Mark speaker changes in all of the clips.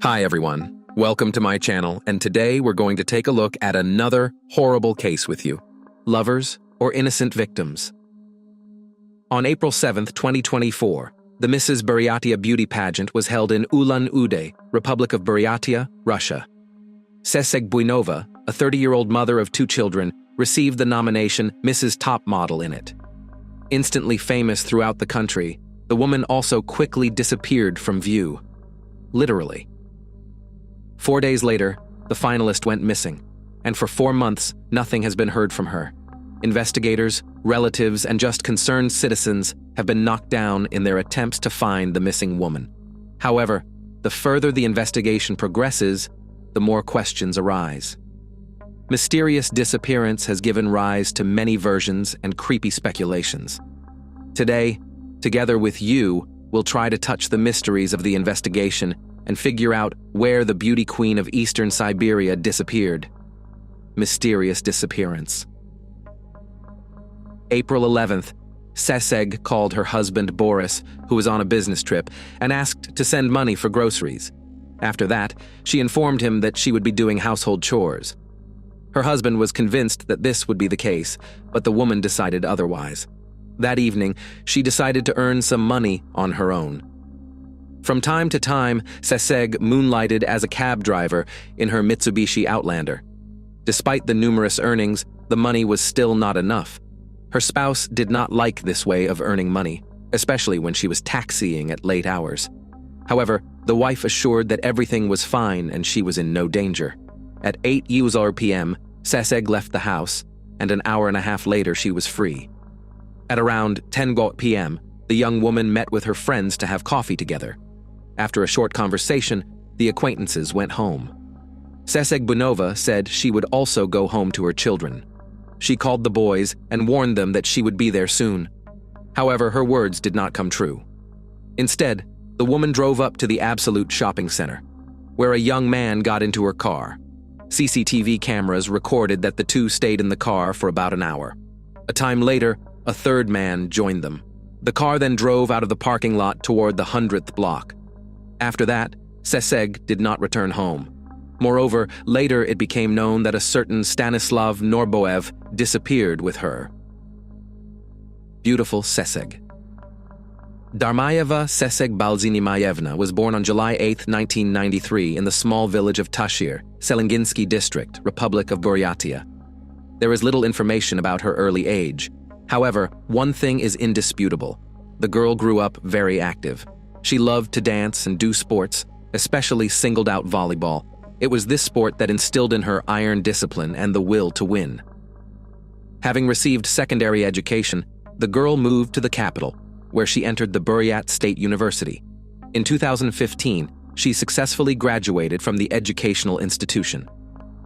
Speaker 1: Hi everyone, welcome to my channel, and today we're going to take a look at another horrible case with you. Lovers or innocent victims? On April 7th, 2024, the Mrs. Buryatia beauty pageant was held in Ulan-Ude, Republic of Buryatia, Russia. Tseseg Buynova, a 30-year-old mother of 2 children, received the nomination Mrs. Top Model in it. Instantly famous throughout the country, the woman also quickly disappeared from view. Literally. 4 days later, the finalist went missing, and for 4 months, nothing has been heard from her. Investigators, relatives, and just concerned citizens have been knocked down in their attempts to find the missing woman. However, the further the investigation progresses, the more questions arise. Mysterious disappearance has given rise to many versions and creepy speculations. Today, together with you, we'll try to touch the mysteries of the investigation and figure out where the beauty queen of Eastern Siberia disappeared. Mysterious disappearance. April 11th, Tseseg called her husband Boris, who was on a business trip, and asked to send money for groceries. After that, she informed him that she would be doing household chores. Her husband was convinced that this would be the case, but the woman decided otherwise. That evening, she decided to earn some money on her own. From time to time, Tseseg moonlighted as a cab driver in her Mitsubishi Outlander. Despite the numerous earnings, the money was still not enough. Her spouse did not like this way of earning money, especially when she was taxiing at late hours. However, the wife assured that everything was fine and she was in no danger. At 8 p.m., Tseseg left the house, and an hour and a half later she was free. At around 10 p.m., the young woman met with her friends to have coffee together. After a short conversation, the acquaintances went home. Tseseg Buynova said she would also go home to her children. She called the boys and warned them that she would be there soon. However, her words did not come true. Instead, the woman drove up to the Absolute shopping center, where a young man got into her car. CCTV cameras recorded that the two stayed in the car for about an hour. A time later, a third man joined them. The car then drove out of the parking lot toward the 100th block. After that, Tseseg did not return home. Moreover, later it became known that a certain Stanislav Norboev disappeared with her. Beautiful Tseseg. Darmayeva Tseseg Balzinimayevna was born on July 8, 1993 in the small village of Tashir, Selenginsky District, Republic of Buryatia. There is little information about her early age. However, one thing is indisputable. The girl grew up very active. She loved to dance and do sports, especially singled out volleyball. It was this sport that instilled in her iron discipline and the will to win. Having received secondary education, the girl moved to the capital, where she entered the Buryat State University. In 2015, she successfully graduated from the educational institution.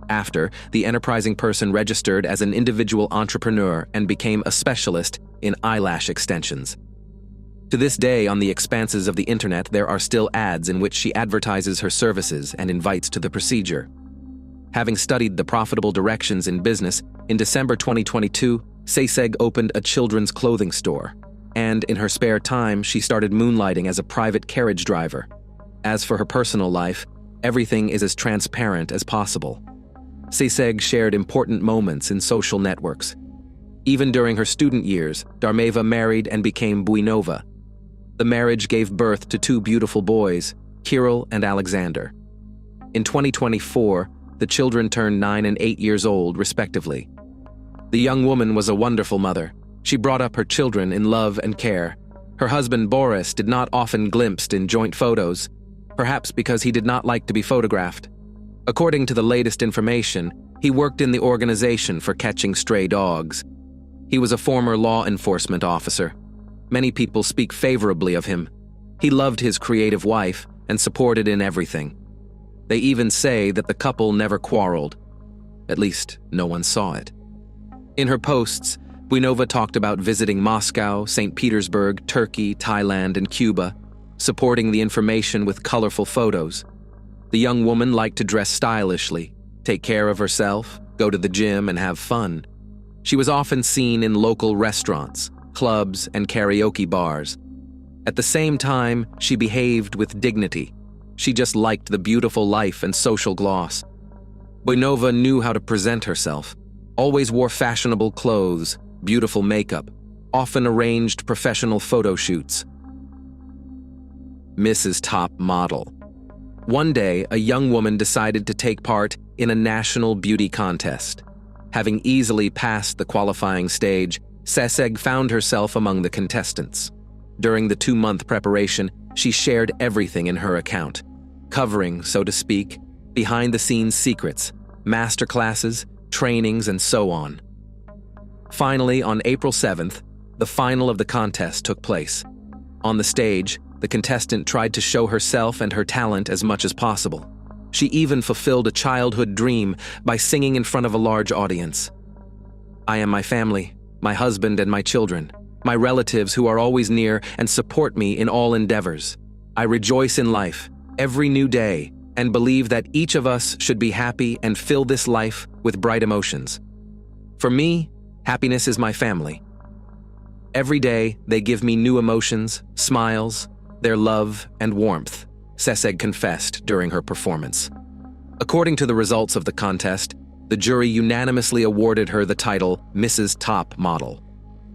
Speaker 1: After, the enterprising person registered as an individual entrepreneur and became a specialist in eyelash extensions. To this day, on the expanses of the internet, there are still ads in which she advertises her services and invites to the procedure. Having studied the profitable directions in business, in December 2022, Tseseg opened a children's clothing store, and in her spare time, she started moonlighting as a private carriage driver. As for her personal life, everything is as transparent as possible. Tseseg shared important moments in social networks. Even during her student years, Darmayeva married and became Buynova. The marriage gave birth to 2 beautiful boys, Kirill and Alexander. In 2024, the children turned 9 and 8 years old, respectively. The young woman was a wonderful mother. She brought up her children in love and care. Her husband Boris did not often glimpsed in joint photos, perhaps because he did not like to be photographed. According to the latest information, he worked in the organization for catching stray dogs. He was a former law enforcement officer. Many people speak favorably of him. He loved his creative wife and supported in everything. They even say that the couple never quarreled. At least, no one saw it. In her posts, Buynova talked about visiting Moscow, St. Petersburg, Turkey, Thailand, and Cuba, supporting the information with colorful photos. The young woman liked to dress stylishly, take care of herself, go to the gym, and have fun. She was often seen in local restaurants, clubs, and karaoke bars. At the same time, she behaved with dignity. She just liked the beautiful life and social gloss. Buenova knew how to present herself, always wore fashionable clothes, beautiful makeup, often arranged professional photo shoots. Mrs. Top Model. One day, a young woman decided to take part in a national beauty contest. Having easily passed the qualifying stage, Ceseg found herself among the contestants. During the 2-month preparation, she shared everything in her account, covering, so to speak, behind-the-scenes secrets, masterclasses, trainings, and so on. Finally, on April 7th, the final of the contest took place. On the stage, the contestant tried to show herself and her talent as much as possible. She even fulfilled a childhood dream by singing in front of a large audience. "I am my family, my husband and my children, my relatives who are always near and support me in all endeavors. I rejoice in life, every new day, and believe that each of us should be happy and fill this life with bright emotions. For me, happiness is my family. Every day, they give me new emotions, smiles, their love and warmth," Ceseg confessed during her performance. According to the results of the contest, the jury unanimously awarded her the title Mrs. Top Model.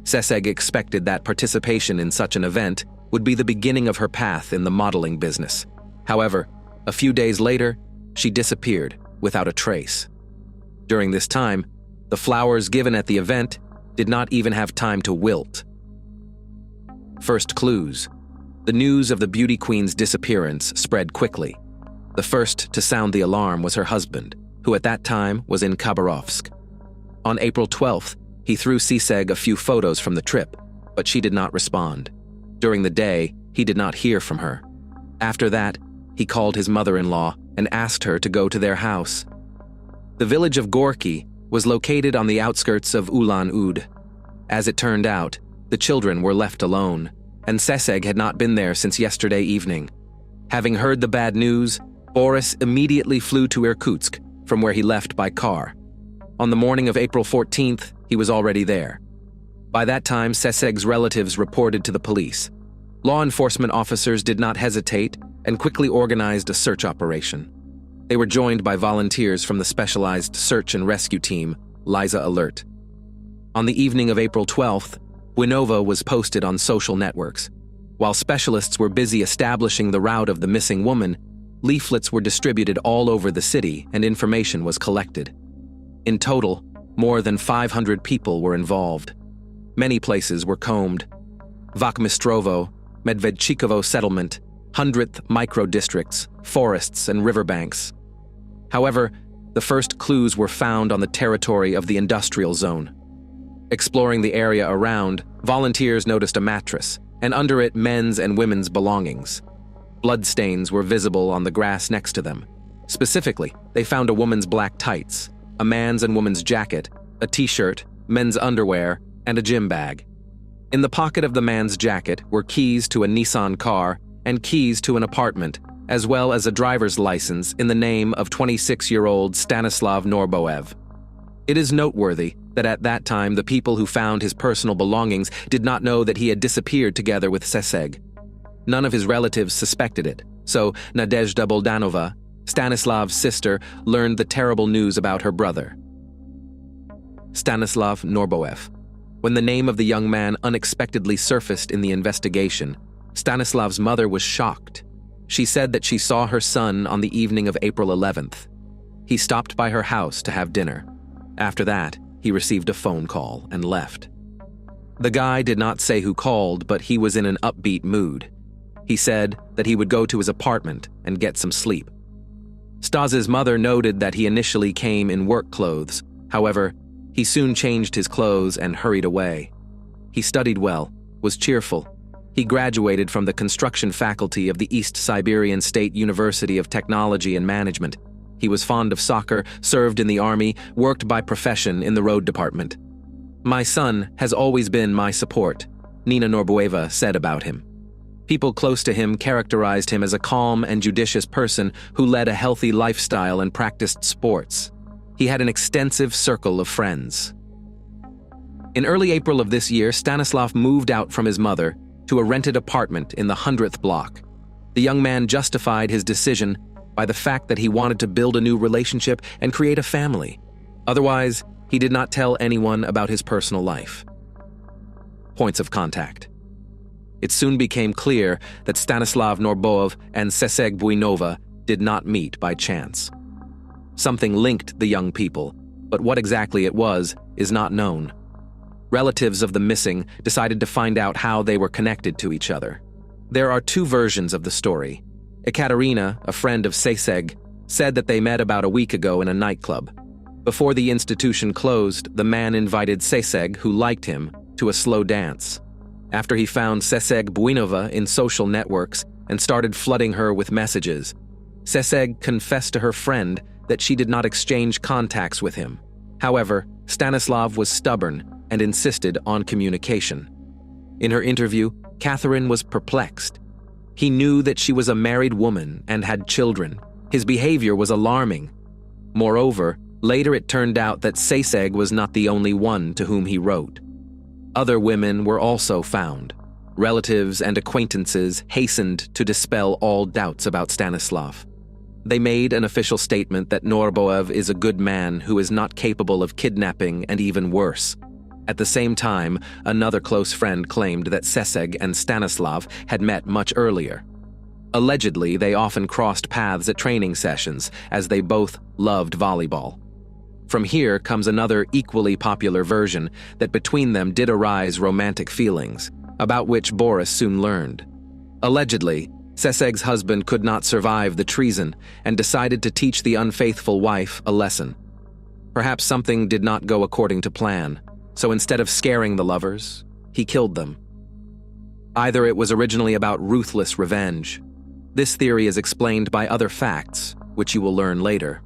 Speaker 1: Ceseg expected that participation in such an event would be the beginning of her path in the modeling business. However, a few days later, she disappeared without a trace. During this time, the flowers given at the event did not even have time to wilt. First clues. The news of the beauty queen's disappearance spread quickly. The first to sound the alarm was her husband, who at that time was in Khabarovsk. On April 12th, he threw Ceseg a few photos from the trip, but she did not respond. During the day, he did not hear from her. After that, he called his mother-in-law and asked her to go to their house. The village of Gorky was located on the outskirts of Ulan-Ude. As it turned out, the children were left alone, and Ceseg had not been there since yesterday evening. Having heard the bad news, Boris immediately flew to Irkutsk, from where he left by car. On the morning of April 14th, he was already there. By that time, Ceseg's relatives reported to the police. Law enforcement officers did not hesitate and quickly organized a search operation. They were joined by volunteers from the specialized search and rescue team, Liza Alert. On the evening of April 12th, Buenova was posted on social networks. While specialists were busy establishing the route of the missing woman, leaflets were distributed all over the city and information was collected. In total, more than 500 people were involved. Many places were combed. Vakhmistrovo, Medvedchikovo settlement, 100th micro-districts, forests, and riverbanks. However, the first clues were found on the territory of the industrial zone. Exploring the area around, volunteers noticed a mattress, and under it men's and women's belongings. Bloodstains were visible on the grass next to them. Specifically, they found a woman's black tights, a man's and woman's jacket, a t-shirt, men's underwear, and a gym bag. In the pocket of the man's jacket were keys to a Nissan car and keys to an apartment, as well as a driver's license in the name of 26-year-old Stanislav Norboev. It is noteworthy that at that time the people who found his personal belongings did not know that he had disappeared together with Ceseg. None of his relatives suspected it, so Nadezhda Boldanova, Stanislav's sister, learned the terrible news about her brother. Stanislav Norboev. When the name of the young man unexpectedly surfaced in the investigation, Stanislav's mother was shocked. She said that she saw her son on the evening of April 11th. He stopped by her house to have dinner. After that, he received a phone call and left. The guy did not say who called, but he was in an upbeat mood. He said that he would go to his apartment and get some sleep. Stas's mother noted that he initially came in work clothes. However, he soon changed his clothes and hurried away. He studied well, was cheerful. He graduated from the construction faculty of the East Siberian State University of Technology and Management. He was fond of soccer, served in the army, worked by profession in the road department. "My son has always been my support," Nina Norboeva said about him. People close to him characterized him as a calm and judicious person who led a healthy lifestyle and practiced sports. He had an extensive circle of friends. In early April of this year, Stanislav moved out from his mother to a rented apartment in the 100th block. The young man justified his decision by the fact that he wanted to build a new relationship and create a family. Otherwise, he did not tell anyone about his personal life. Points of contact. It soon became clear that Stanislav Norboev and Seseg Buinova did not meet by chance. Something linked the young people, but what exactly it was is not known. Relatives of the missing decided to find out how they were connected to each other. There are two versions of the story. Ekaterina, a friend of Seseg, said that they met about a week ago in a nightclub. Before the institution closed, the man invited Seseg, who liked him, to a slow dance. After he found Seseg Buinova in social networks and started flooding her with messages, Seseg confessed to her friend that she did not exchange contacts with him. However, Stanislav was stubborn and insisted on communication. In her interview, Catherine was perplexed. He knew that she was a married woman and had children. His behavior was alarming. Moreover, later it turned out that Seseg was not the only one to whom he wrote. Other women were also found. Relatives and acquaintances hastened to dispel all doubts about Stanislav. They made an official statement that Norboev is a good man who is not capable of kidnapping and even worse. At the same time, another close friend claimed that Seseg and Stanislav had met much earlier. Allegedly, they often crossed paths at training sessions, as they both loved volleyball. From here comes another equally popular version that between them did arise romantic feelings, about which Boris soon learned. Allegedly, Seseg's husband could not survive the treason and decided to teach the unfaithful wife a lesson. Perhaps something did not go according to plan, so instead of scaring the lovers, he killed them. Either it was originally about ruthless revenge. This theory is explained by other facts, which you will learn later.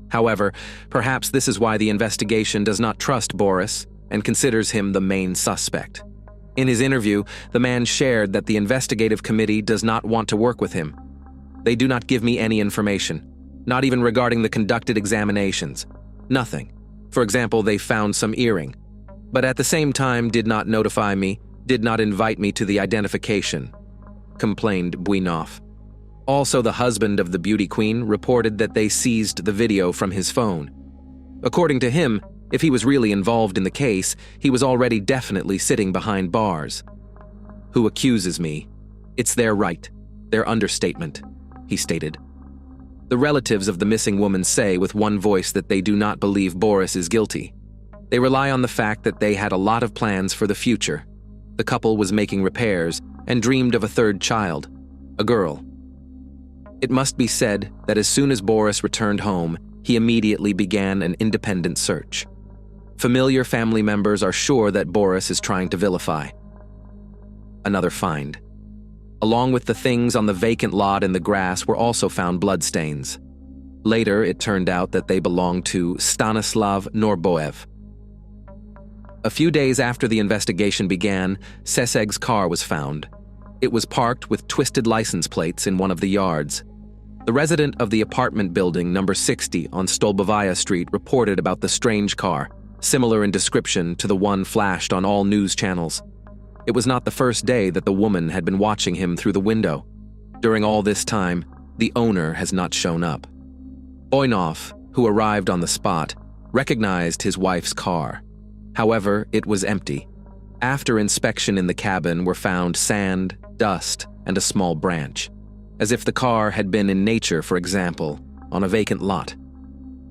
Speaker 1: However, perhaps this is why the investigation does not trust Boris and considers him the main suspect. In his interview, the man shared that the investigative committee does not want to work with him. They do not give me any information, not even regarding the conducted examinations. Nothing. For example, they found some earring, but at the same time did not notify me, did not invite me to the identification, complained Buinov. Also, the husband of the beauty queen reported that they seized the video from his phone. According to him, if he was really involved in the case, he was already definitely sitting behind bars. Who accuses me? It's their right, their understatement, he stated. The relatives of the missing woman say with one voice that they do not believe Boris is guilty. They rely on the fact that they had a lot of plans for the future. The couple was making repairs and dreamed of a third child, a girl. It must be said that as soon as Boris returned home, he immediately began an independent search. Familiar family members are sure that Boris is trying to vilify. Another find. Along with the things on the vacant lot in the grass were also found bloodstains. Later, it turned out that they belonged to Stanislav Norboev. A few days after the investigation began, Seseg's car was found. It was parked with twisted license plates in one of the yards. The resident of the apartment building number 60 on Stolbovaya Street reported about the strange car, similar in description to the one flashed on all news channels. It was not the first day that the woman had been watching him through the window. During all this time, the owner has not shown up. Buinov, who arrived on the spot, recognized his wife's car. However, it was empty. After inspection in the cabin were found sand, dust, and a small branch, as if the car had been in nature, for example, on a vacant lot.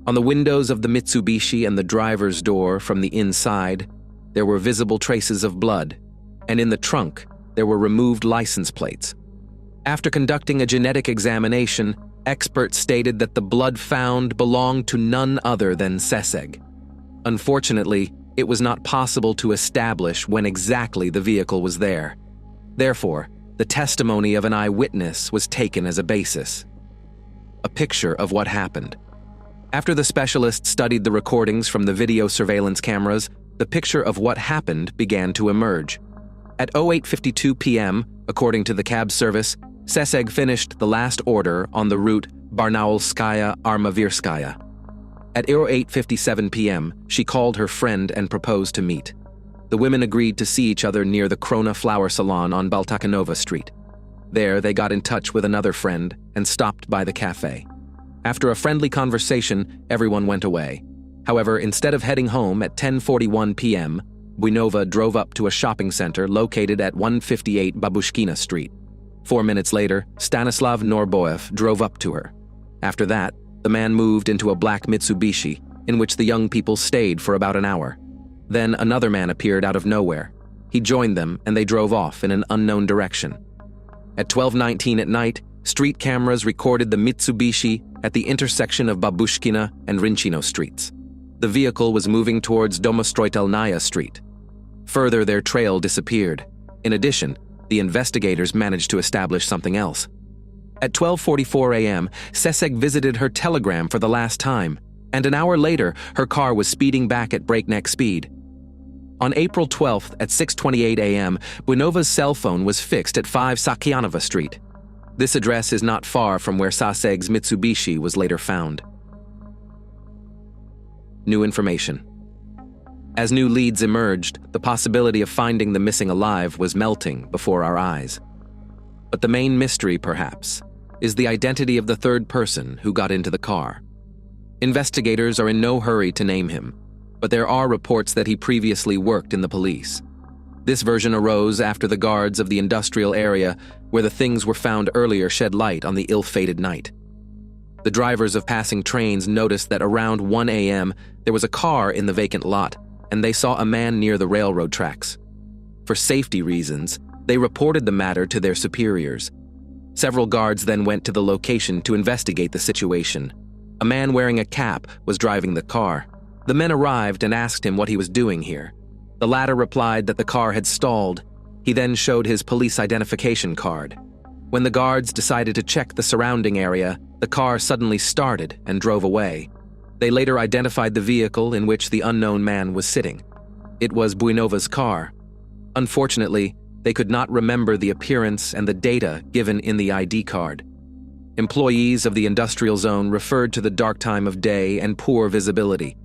Speaker 1: On the windows of the Mitsubishi and the driver's door from the inside, there were visible traces of blood, and in the trunk, there were removed license plates. After conducting a genetic examination, experts stated that the blood found belonged to none other than Seseg. Unfortunately, it was not possible to establish when exactly the vehicle was there. Therefore, the testimony of an eyewitness was taken as a basis. A picture of what happened. After the specialist studied the recordings from the video surveillance cameras, the picture of what happened began to emerge. At 08:52 p.m., according to the cab service, Seseg finished the last order on the route Barnaulskaya-Armavirskaya. At 08:57 p.m., she called her friend and proposed to meet. The women agreed to see each other near the Krona Flower Salon on Baltakanova Street. There, they got in touch with another friend and stopped by the cafe. After a friendly conversation, everyone went away. However, instead of heading home at 10:41 p.m., Buinova drove up to a shopping center located at 158 Babushkina Street. 4 minutes later, Stanislav Norboev drove up to her. After that, the man moved into a black Mitsubishi, in which the young people stayed for about an hour. Then another man appeared out of nowhere. He joined them and they drove off in an unknown direction. At 12:19 at night, street cameras recorded the Mitsubishi at the intersection of Babushkina and Rinchino streets. The vehicle was moving towards Domostroitelnaya Street. Further, their trail disappeared. In addition, the investigators managed to establish something else. At 12:44 a.m., Seseg visited her telegram for the last time, and an hour later, her car was speeding back at breakneck speed. On April 12th at 6:28 a.m., Buinova's cell phone was fixed at 5 Sakyanova Street. This address is not far from where Seseg's Mitsubishi was later found. New information. As new leads emerged, the possibility of finding the missing alive was melting before our eyes. But the main mystery, perhaps, is the identity of the third person who got into the car. Investigators are in no hurry to name him, but there are reports that he previously worked in the police. This version arose after the guards of the industrial area where the things were found earlier shed light on the ill-fated night. The drivers of passing trains noticed that around 1 a.m. there was a car in the vacant lot, and they saw a man near the railroad tracks. For safety reasons, they reported the matter to their superiors. Several guards then went to the location to investigate the situation. A man wearing a cap was driving the car. The men arrived and asked him what he was doing here. The latter replied that the car had stalled. He then showed his police identification card. When the guards decided to check the surrounding area, the car suddenly started and drove away. They later identified the vehicle in which the unknown man was sitting. It was Buinova's car. Unfortunately, they could not remember the appearance and the data given in the ID card. Employees of the industrial zone referred to the dark time of day and poor visibility.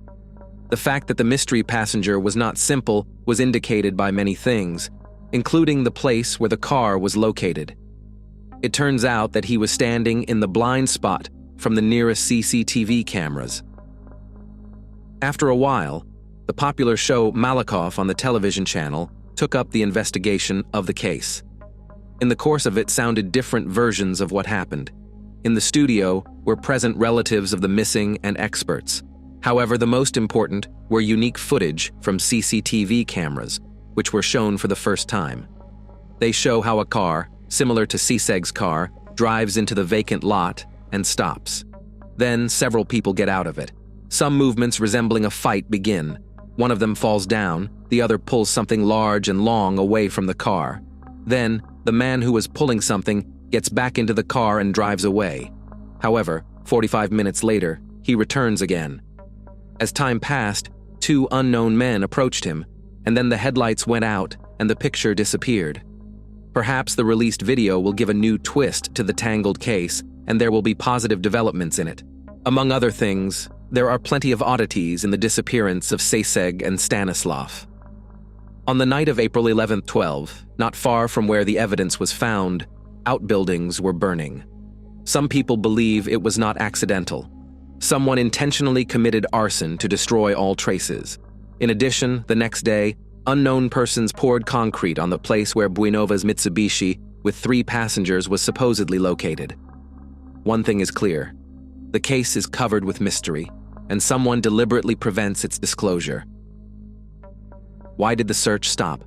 Speaker 1: The fact that the mystery passenger was not simple was indicated by many things, including the place where the car was located. It turns out that he was standing in the blind spot from the nearest CCTV cameras. After a while, the popular show Malakoff on the television channel took up the investigation of the case. In the course of it sounded different versions of what happened. In the studio were present relatives of the missing and experts. However, the most important were unique footage from CCTV cameras, which were shown for the first time. They show how a car, similar to Seseg's car, drives into the vacant lot and stops. Then several people get out of it. Some movements resembling a fight begin. One of them falls down, the other pulls something large and long away from the car. Then, the man who was pulling something gets back into the car and drives away. However, 45 minutes later, he returns again. As time passed, 2 unknown men approached him, and then the headlights went out and the picture disappeared. Perhaps the released video will give a new twist to the tangled case, and there will be positive developments in it. Among other things, there are plenty of oddities in the disappearance of Seseg and Stanislav. On the night of April 11, 12, not far from where the evidence was found, outbuildings were burning. Some people believe it was not accidental. Someone intentionally committed arson to destroy all traces. In addition, the next day, unknown persons poured concrete on the place where Buinova's Mitsubishi with 3 passengers was supposedly located. One thing is clear. The case is covered with mystery, and someone deliberately prevents its disclosure. Why did the search stop?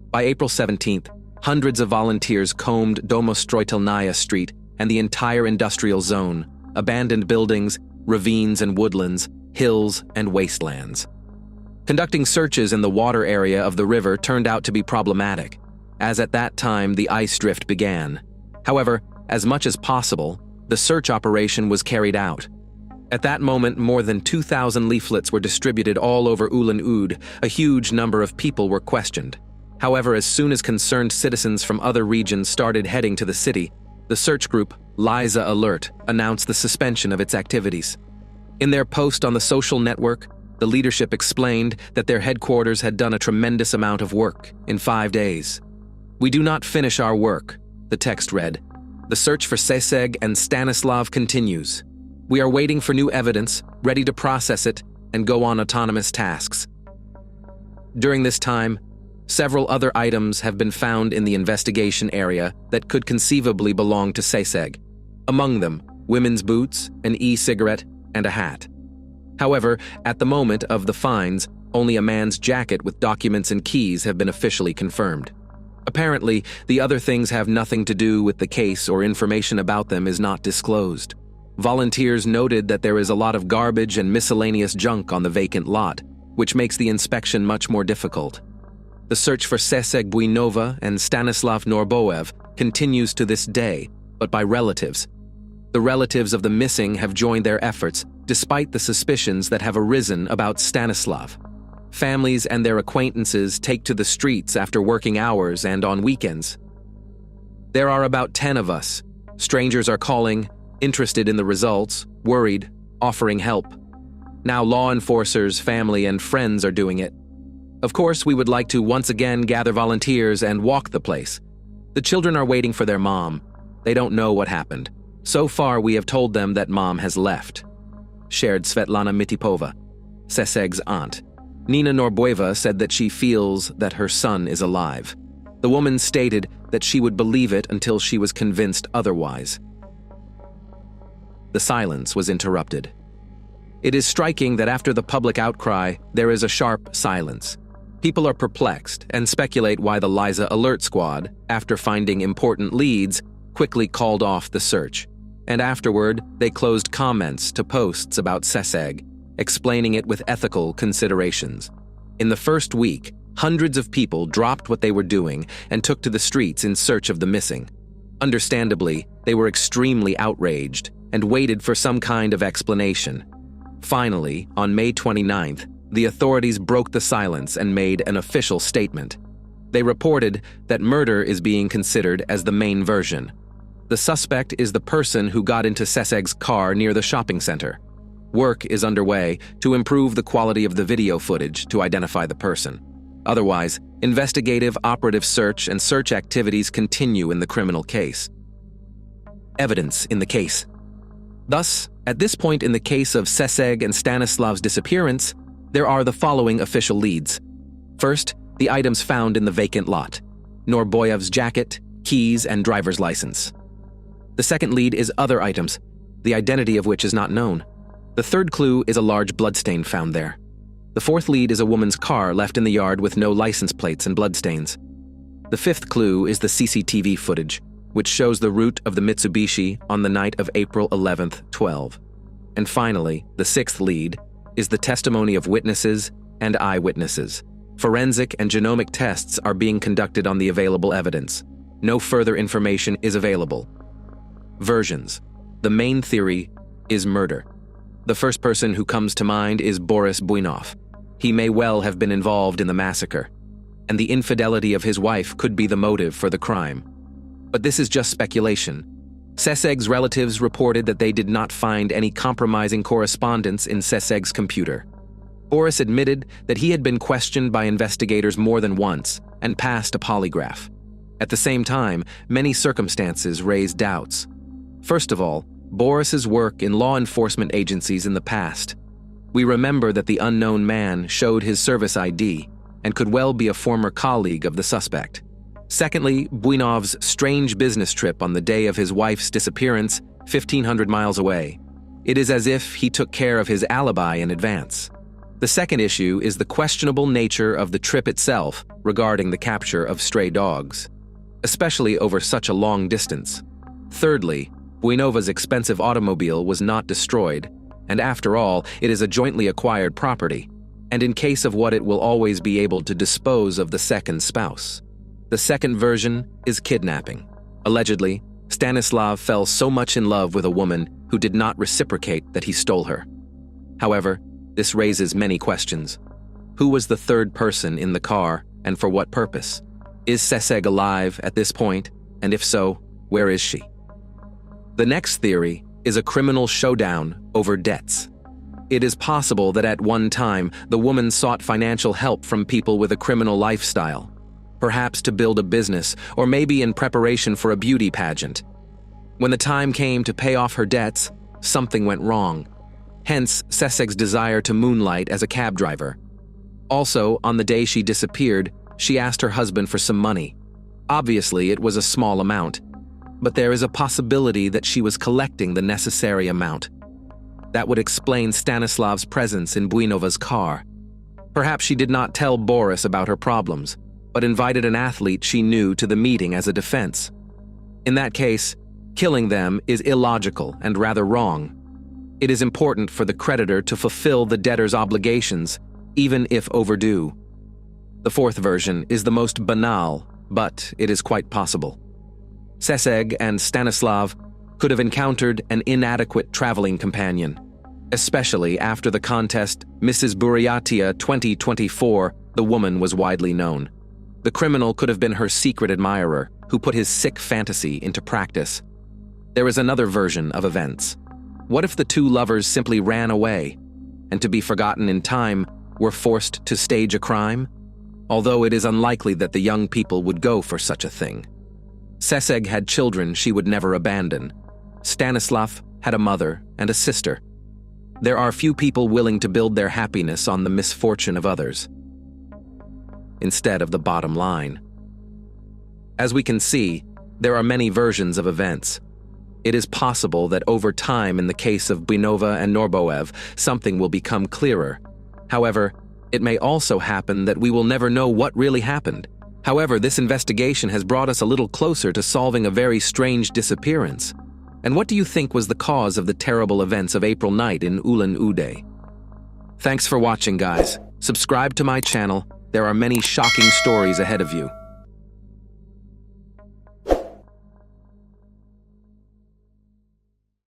Speaker 1: By April 17th, hundreds of volunteers combed Domostroitelnaya Street and the entire industrial zone, abandoned buildings, ravines and woodlands, hills and wastelands. Conducting searches in the water area of the river turned out to be problematic, as at that time the ice drift began. However, as much as possible, the search operation was carried out. At that moment, more than 2,000 leaflets were distributed all over Ulan-Ude. A huge number of people were questioned. However, as soon as concerned citizens from other regions started heading to the city, the search group, Liza Alert, announced the suspension of its activities. In their post on the social network, the leadership explained that their headquarters had done a tremendous amount of work in 5 days. We do not finish our work. The text read, "The search for Ceseg and Stanislav continues. We are waiting for new evidence, ready to process it, and go on autonomous tasks." During this time, several other items have been found in the investigation area that could conceivably belong to Ceseg. Among them, women's boots, an e-cigarette, and a hat. However, at the moment of the finds, only a man's jacket with documents and keys have been officially confirmed. Apparently, the other things have nothing to do with the case or information about them is not disclosed. Volunteers noted that there is a lot of garbage and miscellaneous junk on the vacant lot, which makes the inspection much more difficult. The search for Ceseg Buinova and Stanislav Norboev continues to this day, but by relatives. The relatives of the missing have joined their efforts, despite the suspicions that have arisen about Stanislav. Families and their acquaintances take to the streets after working hours and on weekends. There are about 10 of us. Strangers are calling, interested in the results, worried, offering help. Now law enforcers, family, and friends are doing it. Of course, we would like to once again gather volunteers and walk the place. The children are waiting for their mom. They don't know what happened. So far, we have told them that mom has left. Shared Svetlana Mitipova, Ceseg's aunt. Nina Norboeva said that she feels that her son is alive. The woman stated that she would believe it until she was convinced otherwise. The silence was interrupted. It is striking that after the public outcry, there is a sharp silence. People are perplexed and speculate why the Liza Alert Squad, after finding important leads, quickly called off the search. And afterward, they closed comments to posts about Ceseg, explaining it with ethical considerations. In the first week, hundreds of people dropped what they were doing and took to the streets in search of the missing. Understandably, they were extremely outraged and waited for some kind of explanation. Finally, on May 29th, the authorities broke the silence and made an official statement. They reported that murder is being considered as the main version. The suspect is the person who got into Ceseg's car near the shopping center. Work is underway to improve the quality of the video footage to identify the person. Otherwise, investigative operative search and search activities continue in the criminal case. Evidence in the case. Thus, at this point in the case of Ceseg and Stanislav's disappearance, there are the following official leads. First, the items found in the vacant lot: Norboev's jacket, keys, and driver's license. The second lead is other items, the identity of which is not known. The third clue is a large bloodstain found there. The fourth lead is a woman's car left in the yard with no license plates and bloodstains. The fifth clue is the CCTV footage, which shows the route of the Mitsubishi on the night of April 11th, 12. And finally, the sixth lead is the testimony of witnesses and eyewitnesses. Forensic and genomic tests are being conducted on the available evidence. No further information is available. Versions. The main theory is murder. The first person who comes to mind is Boris Buinov. He may well have been involved in the massacre, and the infidelity of his wife could be the motive for the crime. But this is just speculation. Ceseg's relatives reported that they did not find any compromising correspondence in Ceseg's computer. Boris admitted that he had been questioned by investigators more than once and passed a polygraph. At the same time, many circumstances raised doubts. First of all, Boris's work in law enforcement agencies in the past. We remember that the unknown man showed his service ID and could well be a former colleague of the suspect. Secondly, Buinov's strange business trip on the day of his wife's disappearance, 1,500 miles away. It is as if he took care of his alibi in advance. The second issue is the questionable nature of the trip itself regarding the capture of stray dogs, especially over such a long distance. Thirdly, Buinova's expensive automobile was not destroyed, and after all, it is a jointly acquired property, and in case of what it will always be able to dispose of the second spouse. The second version is kidnapping. Allegedly, Stanislav fell so much in love with a woman who did not reciprocate that he stole her. However, this raises many questions. Who was the third person in the car, and for what purpose? Is Ceseg alive at this point, and if so, where is she? The next theory is a criminal showdown over debts. It is possible that at one time, the woman sought financial help from people with a criminal lifestyle. perhaps to build a business, or maybe in preparation for a beauty pageant. When the time came to pay off her debts, something went wrong. Hence, Seseg's desire to moonlight as a cab driver. Also, on the day she disappeared, she asked her husband for some money. Obviously, it was a small amount, but there is a possibility that she was collecting the necessary amount. That would explain Stanislav's presence in Buinova's car. Perhaps she did not tell Boris about her problems, but invited an athlete she knew to the meeting as a defense. In that case, killing them is illogical and rather wrong. It is important for the creditor to fulfill the debtor's obligations, even if overdue. The fourth version is the most banal, but it is quite possible. Seseg and Stanislav could have encountered an inadequate traveling companion, especially after the contest Mrs. Buryatia 2024, the woman was widely known. The criminal could have been her secret admirer, who put his sick fantasy into practice. There is another version of events. What if the two lovers simply ran away, and to be forgotten in time, were forced to stage a crime? Although it is unlikely that the young people would go for such a thing. Seseg had children she would never abandon. Stanislav had a mother and a sister. There are few people willing to build their happiness on the misfortune of others, instead of the bottom line. As we can see, there are many versions of events. It is possible that over time, in the case of Buinova and Norboev, something will become clearer. However, it may also happen that we will never know what really happened. However, this investigation has brought us a little closer to solving a very strange disappearance. And what do you think was the cause of the terrible events of April night in Ulan-Ude? Thanks for watching, guys. Subscribe to my channel. There are many shocking stories ahead of you.